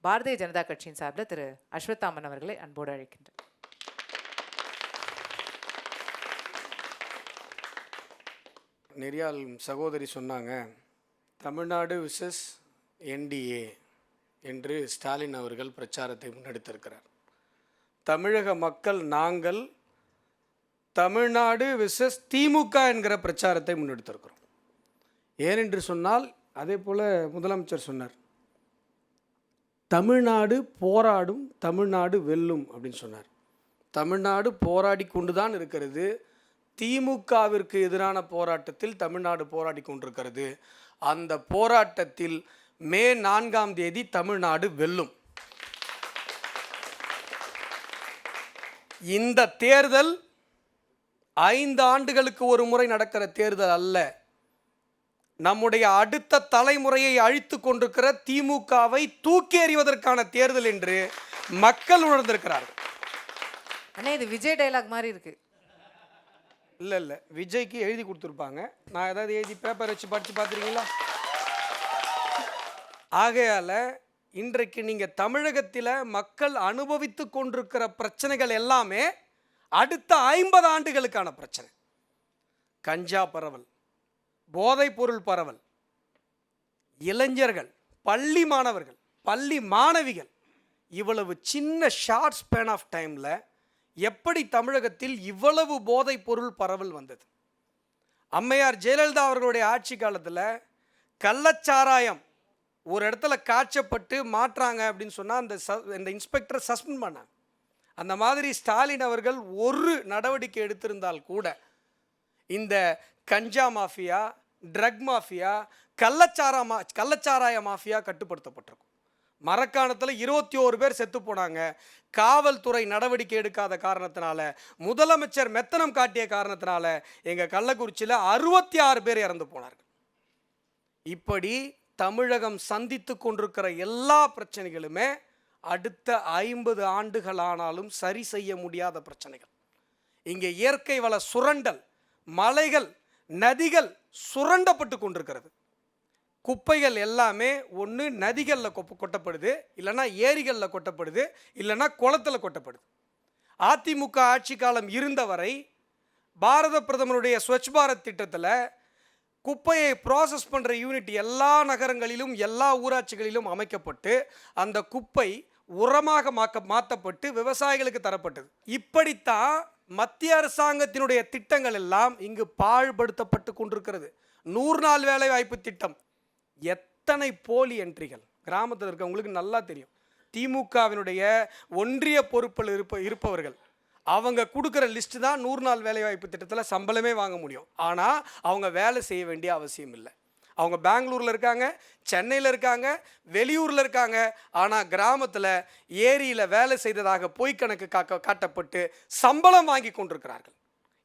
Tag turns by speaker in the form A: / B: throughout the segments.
A: பாரதிய ஜனதா கட்சியின் சார்பில் திரு அஸ்வத்தாமன் அவர்களை அன்போடு அழைக்கின்றேன்.
B: நெறியால் சகோதரி சொன்னாங்க, தமிழ்நாடு விசஸ் என்டிஏ என்று ஸ்டாலின் அவர்கள் பிரச்சாரத்தை முன்னெடுத்திருக்கிறார். தமிழக மக்கள் நாங்கள் தமிழ்நாடு விசஸ் திமுக என்கிற பிரச்சாரத்தை முன்னெடுத்திருக்கிறோம். ஏனென்று சொன்னால், அதே போல் முதலமைச்சர் சொன்னார், தமிழ்நாடு போராடும், தமிழ்நாடு வெல்லும் அப்படின்னு சொன்னார். தமிழ்நாடு போராடி கொண்டு தான் இருக்கிறது. திமுகவிற்கு எதிரான போராட்டத்தில் தமிழ்நாடு போராடி கொண்டிருக்கிறது. அந்த போராட்டத்தில் மே 4ஆம் தேதி தமிழ்நாடு வெல்லும். இந்த தேர்தல் 5 ஆண்டுகளுக்கு ஒரு முறை நடக்கிற தேர்தல் அல்ல. நம்முடைய அடுத்த தலைமுறையை அழித்து கொண்டிருக்கிற திமுகவை தூக்கி எறிவதற்கான தேர்தல் என்று மக்கள் உணர்ந்திருக்கிறார்கள்.
A: அண்ணே, இது விஜய் டைலாக் மாதிரி இருக்கு.
B: இல்லை, விஜய்க்கு எழுதி கொடுத்துருப்பாங்க. நான் ஏதாவது எழுதி பேப்பர் வச்சு படித்து பார்த்துருக்கீங்களா? ஆகையால் இன்றைக்கு நீங்கள் தமிழகத்தில் மக்கள் அனுபவித்து கொண்டிருக்கிற பிரச்சனைகள் எல்லாமே அடுத்த 50 ஆண்டுகளுக்கான பிரச்சனை. கஞ்சா பரவல், போதைப் பொருள் பரவல், இளைஞர்கள், பள்ளி மாணவர்கள், பள்ளி மாணவிகள், இவ்வளவு சின்ன ஷார்ட் ஸ்பேன் ஆஃப் டைமில் எப்படி தமிழகத்தில் இவ்வளவு போதைப் பொருள் பரவல் வந்தது? அம்மையார் ஜெயலலிதா அவர்களுடைய ஆட்சி காலத்தில் கள்ளச்சாராயம் ஒரு இடத்துல காய்ச்சப்பட்டு மாற்றாங்க அப்படின்னு சொன்னால் அந்த இன்ஸ்பெக்டரை சஸ்பெண்ட் பண்ணாங்க. அந்த மாதிரி ஸ்டாலின் அவர்கள் ஒரு நடவடிக்கை எடுத்திருந்தால் கூட இந்த கஞ்சா மாஃபியா, ட்ரக் மாஃபியா, கள்ளச்சாராய மாஃபியா கட்டுப்படுத்தப்பட்டிருக்கும். மரக்காணத்தில் 21 பேர் செத்து போனாங்க. காவல்துறை நடவடிக்கை எடுக்காத காரணத்தினால, முதலமைச்சர் மெத்தனம் காட்டிய காரணத்தினால எங்கள் கள்ளக்குறிச்சியில் 66 பேர் இறந்து போனார்கள். இப்படி தமிழகம் சந்தித்து கொண்டிருக்கிற எல்லா பிரச்சனைகளுமே அடுத்த 50 ஆண்டுகளானாலும் சரி செய்ய முடியாத பிரச்சனைகள். இங்கே இயற்கை வள சுரண்டல், மலைகள், நதிகள் சுரண்டப்பட்டு கொண்டிருக்கிறது. குப்பைகள் எல்லாமே ஒன்று நதிகளில் கொட்டப்படுது, இல்லைன்னா ஏரிகளில் கொட்டப்படுது, இல்லைன்னா குளத்தில் கொட்டப்படுது. அதிமுக ஆட்சி காலம் இருந்தவரை பாரத பிரதமருடைய ஸ்வச் பாரத் திட்டத்தில் குப்பையை ப்ராசஸ் பண்ணுற யூனிட் எல்லா நகரங்களிலும் எல்லா ஊராட்சிகளிலும் அமைக்கப்பட்டு அந்த குப்பை உரமாக மாற்றப்பட்டு விவசாயிகளுக்கு தரப்பட்டது. இப்படித்தான் மத்திய அரசாங்கத்தினுடைய திட்டங்கள் எல்லாம் இங்கு பாழ்படுத்தப்பட்டு கொண்டிருக்கிறது. 100 நாள் வேலை வாய்ப்பு திட்டம், எத்தனை போலி என்ட்ரிகள் கிராமத்தில் இருக்கவங்களுக்கு நல்லா தெரியும். திமுகவினுடைய ஒன்றிய பொறுப்பில் இருப்பவர்கள் அவங்க கொடுக்குற லிஸ்ட்டு தான் 100 நாள் வேலைவாய்ப்பு திட்டத்தில் சம்பளமே வாங்க முடியும். ஆனால் அவங்க வேலை செய்ய வேண்டிய அவசியம் இல்லை. அவங்க பெங்களூரில் இருக்காங்க, சென்னையில் இருக்காங்க, வெளியூரில் இருக்காங்க. ஆனால் கிராமத்தில் ஏரியில் வேலை செய்ததாக பொய் கணக்கு காட்டப்பட்டு சம்பளம் வாங்கி கொண்டிருக்கிறார்கள்.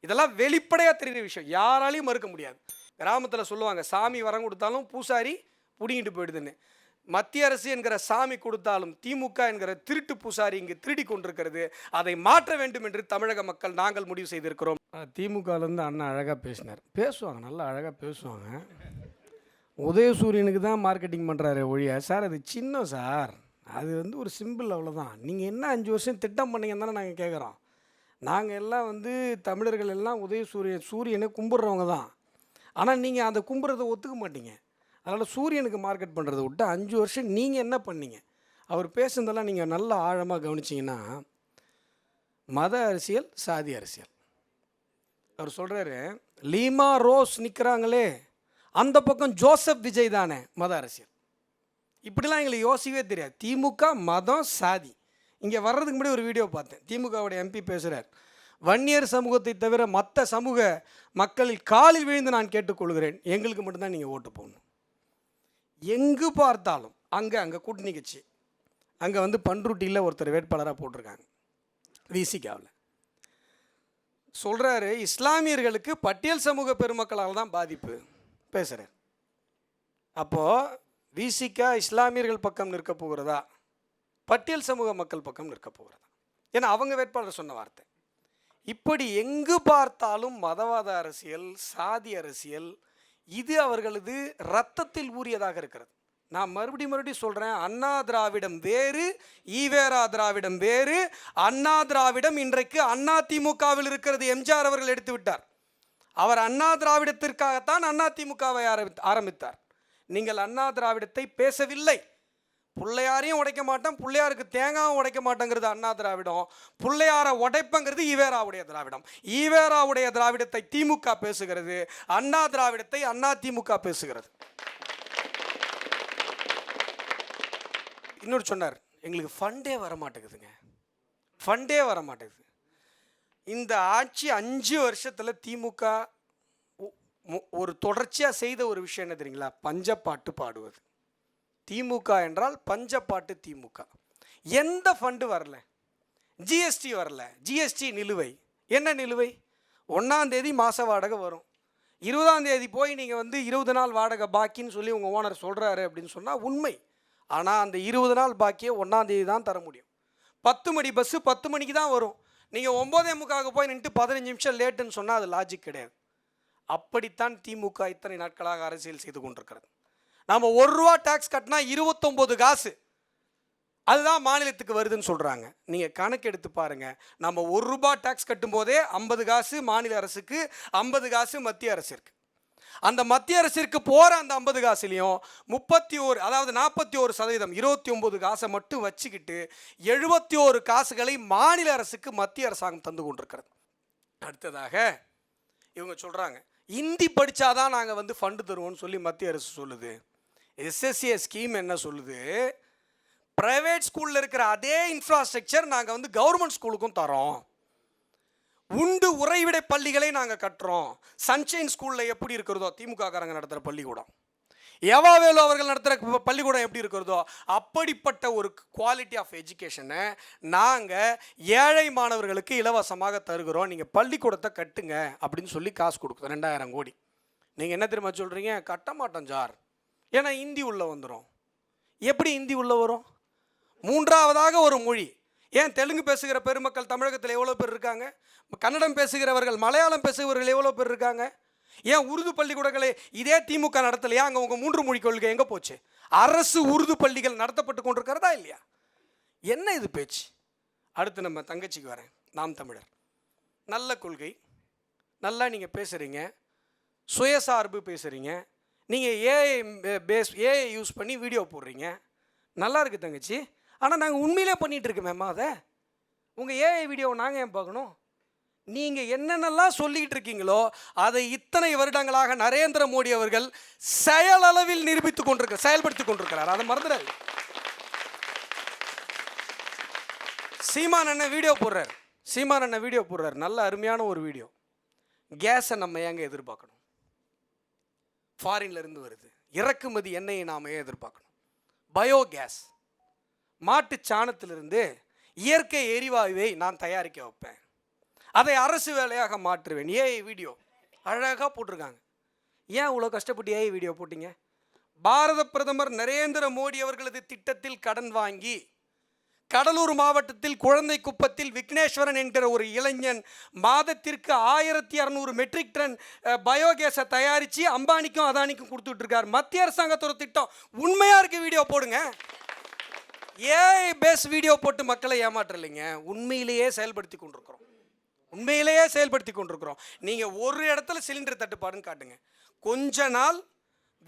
B: இதெல்லாம் வெளிப்படையாக தெரிகிற விஷயம், யாராலையும் மறுக்க முடியாது. கிராமத்தில் சொல்லுவாங்க, சாமி வரம் கொடுத்தாலும் பூசாரி பிடிங்கிட்டு போயிடுதுன்னு. மத்திய அரசு என்கிற சாமி கொடுத்தாலும் திமுக என்கிற திருட்டு பூசாரி இங்கு திருடி கொண்டிருக்கிறது. அதை மாற்ற வேண்டும் என்று தமிழக மக்கள் நாங்கள் முடிவு செய்திருக்கிறோம். திமுகலேருந்து அண்ணன் அழகாக பேசுவாங்க, நல்லா அழகாக பேசுவாங்க. உதயசூரியனுக்கு தான் மார்க்கெட்டிங் பண்ணுறாரு ஒழிய, சார் அது சின்ன சார், அது ஒரு சிம்பிள், அவ்வளோதான். நீங்கள் என்ன 5 வருஷம் திட்டம் பண்ணீங்கன்னு தானே நாங்கள் கேட்குறோம். நாங்கள் எல்லாம் தமிழர்கள் எல்லாம் சூரியனை கும்பிட்றவங்க தான். ஆனால் நீங்கள் அதை கும்பிட்றதை ஒத்துக்க மாட்டீங்க. அதனால் சூரியனுக்கு மார்க்கெட் பண்ணுறதை விட்டு 5 வருஷம் நீங்கள் என்ன பண்ணீங்க? அவர் பேசுனதெல்லாம் நீங்கள் நல்லா ஆழமாக கவனிச்சிங்கன்னா, மத அரசியல், சாதி அரசியல். அவர் சொல்கிறாரு, லீமா ரோஸ் நிற்கிறாங்களே அந்த பக்கம் ஜோசப் விஜய் தானே மத அரசியல். இப்படிலாம் எங்களுக்கு யோசிக்கவே தெரியாது. திமுக மதம், சாதி. இங்கே வர்றதுக்கு முன்னாடி ஒரு வீடியோ பார்த்தேன், திமுகவுடைய எம்பி பேசுகிறார், வன்னியர் சமூகத்தை தவிர மற்ற சமூக மக்களில் காலில் விழுந்து நான் கேட்டுக்கொள்கிறேன், எங்களுக்கு மட்டும்தான் நீங்கள் ஓட்டு போடணும். எங்கு பார்த்தாலும் அங்கே கூட்டணி கட்சி, அங்கே பண்ருட்டியில் ஒருத்தர் வேட்பாளராக போட்டிருக்காங்க, விசிகாவில். சொல்கிறாரு, இஸ்லாமியர்களுக்கு பட்டியல் சமூக பெருமக்களால் தான் பாதிப்பு பேசுகிறார். அப்போது விசிகா இஸ்லாமியர்கள் பக்கம் நிற்க போகிறதா, பட்டியல் சமூக மக்கள் பக்கம் நிற்க போகிறதா? ஏன்னா அவங்க வேட்பாளர் சொன்ன வார்த்தை. இப்படி எங்கு பார்த்தாலும் மதவாத அரசியல், சாதி அரசியல், இது அவர்களது இரத்தத்தில் ஊறியதாக இருக்கிறது. நான் மறுபடியும் சொல்கிறேன், அண்ணா திராவிடம் வேறு, ஈவேரா திராவிடம் வேறு. அண்ணா திராவிடம் இன்றைக்கு அதிமுகவில் இருக்கிறது. எம்ஜிஆர் அவர்கள் எடுத்து விட்டார். அவர் அண்ணா திராவிடத்திற்காகத்தான் அதிமுகவை ஆரம்பித்தார். நீங்கள் அண்ணா திராவிடத்தை பேசவில்லை. பிள்ளையாரையும் உடைக்க மாட்டேன், பிள்ளையாருக்கு தேங்காயும் உடைக்க மாட்டேங்கிறது அண்ணா திராவிடம். பிள்ளையாரை உடைப்பங்கிறது ஈவேராவுடைய திராவிடம். ஈவேராவுடைய திராவிடத்தை திமுக பேசுகிறது, அண்ணா திராவிடத்தை அதிமுக பேசுகிறது. இன்னொரு சொன்னார், எங்களுக்கு ஃபண்டே வர மாட்டேங்குதுங்க, ஃபண்டே வர மாட்டேங்குது. இந்த ஆட்சி 5 வருஷத்தில் திமுக ஒரு தொடர்ச்சியாக செய்த ஒரு விஷயம் என்ன தெரியுங்களா? பஞ்சப்பாட்டு பாடுவது. திமுக என்றால் பஞ்சப்பாட்டு திமுக. எந்த ஃபண்டு வரல, ஜிஎஸ்டி வரல. ஜிஎஸ்டி நிலுவை. என்ன நிலுவை? 1ஆம் தேதி மாத வாடகை வரும், 20ஆம் தேதி போய் நீங்கள் 20 நாள் வாடகை பாக்கின்னு சொல்லி உங்கள் ஓனர் சொல்கிறாரு அப்படின்னு சொன்னால் உண்மை. ஆனால் அந்த 20 நாள் பாக்கியை 1ஆம் தேதி தான் தர முடியும். 10 மணி பஸ்ஸு 10 மணிக்கு தான் வரும். நீங்கள் 9:45 போய் நின்று 15 நிமிஷம் லேட்டுன்னு சொன்னால் அது லாஜிக் கிடையாது. அப்படித்தான் திமுக இத்தனை நாட்களாக அரசியல் செய்து கொண்டிருக்கிறது. நாம் 1 ரூபா டேக்ஸ் கட்டினா 29 காசு அதுதான் மாநிலத்துக்கு வருதுன்னு சொல்கிறாங்க. நீங்கள் கணக்கு எடுத்து பாருங்கள். நம்ம 1 ரூபா டேக்ஸ் கட்டும் போதே 50 காசு மாநில அரசுக்கு, 50 காசு மத்திய அரசிற்கு. அந்த மத்திய அரசிற்கு போகிற அந்த 50 காசுலையும் 31, அதாவது 41%, 29 காசை மட்டும் வச்சுக்கிட்டு 71 காசுகளை மாநில அரசுக்கு மத்திய அரசாங்கம் தந்து கொண்டிருக்கிறது. அடுத்ததாக இவங்க சொல்கிறாங்க, ஹிந்தி படித்தாதான் நாங்கள் ஃபண்டு தருவோம்னு சொல்லி மத்திய அரசு சொல்லுது. எஸ்எஸ்ஏ ஸ்கீம் என்ன சொல்லுது? ப்ரைவேட் ஸ்கூலில் இருக்கிற அதே இன்ஃப்ராஸ்ட்ரக்சர் நாங்கள் கவர்மெண்ட் ஸ்கூலுக்கும் தரோம். உண்டு உறைவிடை பள்ளிகளை நாங்கள் கட்டுறோம். சன்ஷைன் ஸ்கூலில் எப்படி இருக்கிறதோ திமுக காரங்க நடத்துகிற பள்ளிக்கூடம், எவாவேலு அவர்கள் நடத்துகிற பள்ளிக்கூடம் எப்படி இருக்கிறதோ அப்படிப்பட்ட ஒரு குவாலிட்டி ஆஃப் எஜுகேஷனை நாங்கள் ஏழை மாணவர்களுக்கு இலவசமாக தருகிறோம். நீங்கள் பள்ளிக்கூடத்தை கட்டுங்க அப்படின்னு சொல்லி காசு கொடுக்குறோம், 2000 கோடி. நீங்கள் என்ன தெரியுமா சொல்கிறீங்க? கட்ட மாட்டோம் சார், ஏன்னா ஹிந்தி உள்ளே வந்துடும். எப்படி ஹிந்தி உள்ளே வரும்? 3ஆவதாக ஒரு மொழி. ஏன் தெலுங்கு பேசுகிற பெருமக்கள் தமிழகத்தில் எவ்வளோ பேர் இருக்காங்க? கன்னடம் பேசுகிறவர்கள், மலையாளம் பேசுகிறவர்கள் எவ்வளோ பேர் இருக்காங்க? ஏன் உருது பள்ளிக்கூடங்களை இதே திமுக நடத்தலையா? அங்கே உங்கள் 3 மொழி கொள்கை எங்கே போச்சு? அரசு உருது பள்ளிகள் நடத்தப்பட்டு கொண்டிருக்கிறதா இல்லையா? என்ன இது பேச்சு? அடுத்து நம்ம தங்கச்சிக்கு வரேன், நாம் தமிழர். நல்ல கொள்கை, நல்லா நீங்கள் பேசுகிறீங்க, சுயசார்பு பேசுகிறீங்க, நீங்கள் ஏஐ யூஸ் பண்ணி வீடியோ போடுறீங்க, நல்லா இருக்குது தங்கச்சி. ஆனால் நாங்கள் உண்மையிலே பண்ணிகிட்டு இருக்கோமேம்மா, அதை உங்கள் ஏஐ வீடியோவை நாங்கள் ஏன் பார்க்கணும்? நீங்கள் என்னென்னலாம் சொல்லிக்கிட்டு இருக்கீங்களோ அதை இத்தனை வருடங்களாக நரேந்திர மோடி அவர்கள் செயலளவில் செயல்படுத்தி கொண்டிருக்கிறார். அதை மறந்துடாது. சீமான் அண்ணன் வீடியோ போடுறார், நல்ல அருமையான ஒரு வீடியோ. கேஸை நம்ம ஏங்க எதிர்பார்க்கணும்? ஃபாரின்ல இருந்து வருது, இறக்குமதி எண்ணெயை நாம் ஏன் எதிர்பார்க்கணும்? பயோகேஸ், மாட்டு சாணத்திலிருந்து இயற்கை எரிவாயுவை நான் தயாரிக்க வைப்பேன், அதை அரசு வேலையாக மாற்றுவேன். ஏஐ வீடியோ அழகாக போட்டிருக்காங்க. ஏன் இவ்வளோ கஷ்டப்பட்டு ஏஐ வீடியோ போட்டிங்க? பாரத பிரதமர் நரேந்திர மோடி அவர்களது திட்டத்தில் கடன் வாங்கி கடலூர் மாவட்டத்தில் குழந்தை குப்பத்தில் விக்னேஸ்வரன் என்கிற ஒரு இளைஞன் மாதத்திற்கு 1600 மெட்ரிக் டன் பயோகேஸை தயாரித்து அம்பானிக்கும் அதானிக்கும் கொடுத்துட்டு இருக்கார். மத்திய அரசாங்கத்தோட திட்டம். உண்மையாக இருக்க வீடியோ போடுங்க. ஏஐ பேஸ் வீடியோ போட்டு மக்களை ஏமாற்றலைங்க, உண்மையிலேயே செயல்படுத்தி கொண்டிருக்கிறோம். நீங்கள் ஒரு இடத்துல சிலிண்டர் தட்டுப்பாடுன்னு காட்டுங்க. கொஞ்ச நாள்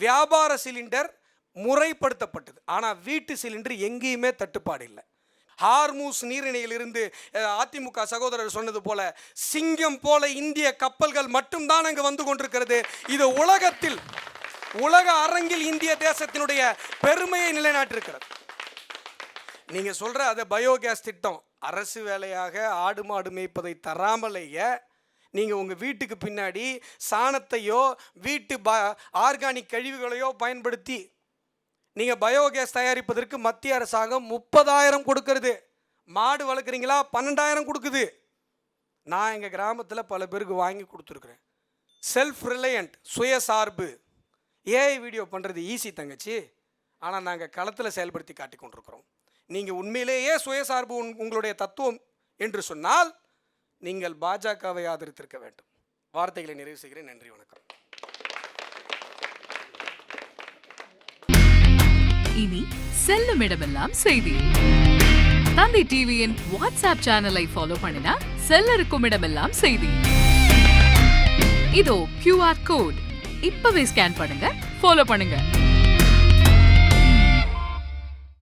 B: வியாபார சிலிண்டர் முறைப்படுத்தப்பட்டது, ஆனால் வீட்டு சிலிண்டர் எங்கேயுமே தட்டுப்பாடு இல்லை. ஹார்மூஸ் நீரிணையிலிருந்து அதிமுக சகோதரர் சொன்னது போல சிங்கம் போல இந்திய கப்பல்கள் மட்டும்தான் அங்கு வந்து கொண்டிருக்கிறது. இது உலக அரங்கில் இந்திய தேசத்தினுடைய பெருமையை நிலைநாட்டிருக்கிறது. நீங்கள் சொல்கிற அதை பயோகேஸ் திட்டம் அரசு வேலையாக ஆடு மாடு மேய்ப்பதை தராமலேயே நீங்கள் உங்கள் வீட்டுக்கு பின்னாடி சாணத்தையோ வீட்டு ஆர்கானிக் கழிவுகளையோ பயன்படுத்தி நீங்கள் பயோகேஸ் தயாரிப்பதற்கு மத்திய அரசாங்கம் 30,000 கொடுக்கறது. மாடு வளர்க்குறீங்களா? 12,000 கொடுக்குது. நான் எங்கள் கிராமத்தில் பல பேருக்கு வாங்கி கொடுத்துருக்குறேன். செல்ஃப் ரிலையண்ட், சுயசார்பு. ஏஐ வீடியோ பண்ணுறது ஈஸி தங்கச்சி, ஆனால் நாங்கள் களத்தில் செயல்படுத்தி காட்டி கொண்டிருக்கிறோம். நீங்கள் உண்மையிலேயே சுயசார்பு உங்களுடைய தத்துவம் என்று சொன்னால் நீங்கள் பாஜகவை ஆதரித்திருக்க வேண்டும். வார்த்தைகளை நிறைவு செய்கிறேன். நன்றி, வணக்கம்.
C: இனி செல்லும் இடமெல்லாம் செய்தி. தந்தி டிவியின் வாட்ஸ்அப் சேனலை ஃபாலோ பண்ணினா செல்லருக்கும் இடமெல்லாம் செய்தி. இதோ QR கோட், இப்பவே ஸ்கேன் பண்ணுங்க, ஃபாலோ பண்ணுங்க.